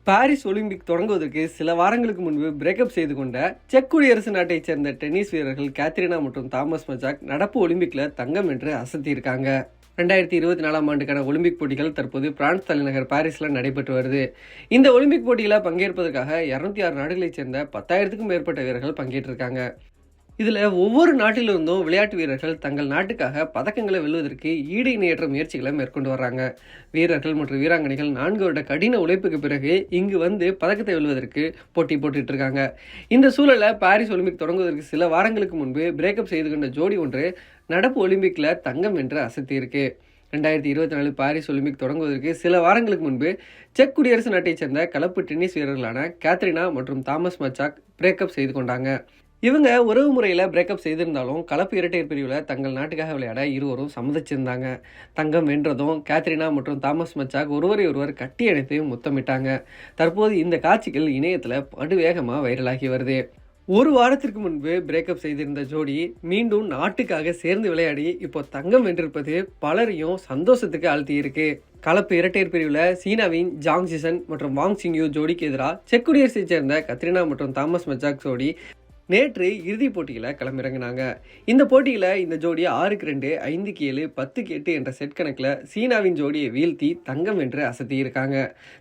Paris Olympic தொடங்குவதற்கு சில வாரங்களுக்கு முன்பு பிரேக்கப் செய்து கொண்ட செக் குடியரசு நாட்டைச் சேர்ந்த டென்னிஸ் வீரர்கள் கேத்ரினா மற்றும் தாமஸ் மஜாக் நடப்பு ஒலிம்பிக்ல தங்கம் வென்று அசத்தியிருக்காங்க. 2024 ஆண்டுக்கான ஒலிம்பிக் போட்டிகள் தற்போது பிரான்ஸ் தலைநகர் பாரிஸ்ல நடைபெற்று வருது. இந்த ஒலிம்பிக் போட்டியில பங்கேற்பதற்காக 206 நாடுகளைச் சேர்ந்த 10,000க்கும் மேற்பட்ட வீரர்கள் பங்கேற்றிருக்காங்க. இதுல ஒவ்வொரு நாட்டிலிருந்தும் விளையாட்டு வீரர்கள் தங்கள் நாட்டுக்காக பதக்கங்களை வெல்வதற்கு ஈடு இணையற்ற முயற்சிகளை மேற்கொண்டு வர்றாங்க. வீரர்கள் மற்றும் வீராங்கனைகள் 4 வருட கடின உழைப்புக்கு பிறகு இங்கு வந்து பதக்கத்தை வெல்வதற்கு போட்டி போட்டுட்டு இருக்காங்க. இந்த சூழல்ல பாரிஸ் ஒலிம்பிக் தொடங்குவதற்கு சில வாரங்களுக்கு முன்பு பிரேக்கப் செய்து கொண்ட ஜோடி ஒன்று நடப்பு ஒலிம்பிக்ல தங்கம் வென்று அசத்தியிருக்கு. 2024 பாரிஸ் ஒலிம்பிக் தொடங்குவதற்கு சில வாரங்களுக்கு முன்பு செக் குடியரசு நாட்டைச் சேர்ந்த கலப்பு டென்னிஸ் வீரர்களான கேத்ரினா மற்றும் தாமஸ் மஜாக் பிரேக்கப் செய்து கொண்டாங்க. இவங்க உறவு முறையில் பிரேக்கப் செய்திருந்தாலும் கலப்பு இரட்டையர் பிரிவில் தங்கள் நாட்டுக்காக விளையாட இருவரும் சம்மதிச்சிருந்தாங்க. தங்கம் வென்றதும் கேத்ரினா மற்றும் தாமஸ் மஜாக் ஒருவரை ஒருவர் கட்டி அணைத்து முத்தமிட்டாங்க. தற்போது இந்த காட்சிகள் இணையத்தில் படுவேகமாக வைரலாகி வருது. ஒரு வாரத்திற்கு முன்பு பிரேக்கப் செய்திருந்த ஜோடி மீண்டும் நாட்டுக்காக சேர்ந்து விளையாடி இப்போ தங்கம் வென்றிருப்பது பலரையும் சந்தோஷத்துக்கு ஆழ்த்தியிருக்கு. கலப்பு இரட்டையர் பிரிவில் சீனாவின் ஜாங் ஜிசன் மற்றும் வாங் சிங்யூ ஜோடிக்கு எதிராக செக் குடியரசைச் சேர்ந்த கத்ரினா மற்றும் தாமஸ் மஜாக் ஜோடி நேற்று இறுதிப் போட்டியில் களமிறங்கினாங்க. இந்த போட்டியில் இந்த ஜோடி 6-2, 5-7, 10-8 என்ற செட் கணக்கில் சீனாவின் ஜோடியை வீழ்த்தி தங்கம் வென்று அசத்தியிருக்காங்க.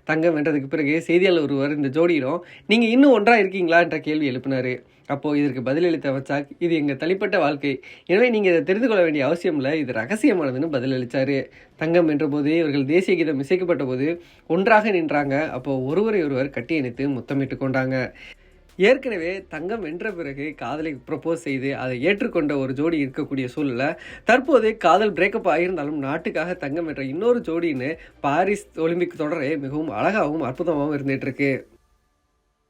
தங்கம் வென்றதுக்கு பிறகு செய்தியாளர் ஒருவர் இந்த ஜோடியிடம் நீங்கள் இன்னும் ஒன்றா இருக்கீங்களா என்ற கேள்வி எழுப்பினார். அப்போது இதற்கு பதிலளித்த மஜாக், இது எங்கள் தனிப்பட்ட வாழ்க்கை, எனவே நீங்கள் இதை தெரிந்து கொள்ள வேண்டிய அவசியம் இல்லை, இது ரகசியமானதுன்னு பதிலளித்தார். தங்கம் வென்ற போது இவர்கள் தேசிய கீதம் இசைக்கப்பட்ட போது ஒன்றாக நின்றாங்க. அப்போது ஒருவரை ஒருவர் கட்டி அணைத்து முத்தமிட்டு கொண்டாங்க. ஏற்கனவே தங்கம் வென்ற பிறகு காதலை ப்ரப்போஸ் செய்து அதை ஏற்றுக்கொண்ட ஒரு ஜோடி இருக்கக்கூடிய சூழலில் தற்போது காதல் பிரேக்கப் ஆகியிருந்தாலும் நாட்டுக்காக தங்கம் வென்ற இன்னொரு ஜோடின்னு பாரிஸ் ஒலிம்பிக் தொடரே மிகவும் அழகாகவும் அற்புதமாகவும் இருந்துகிட்டு இருக்கு.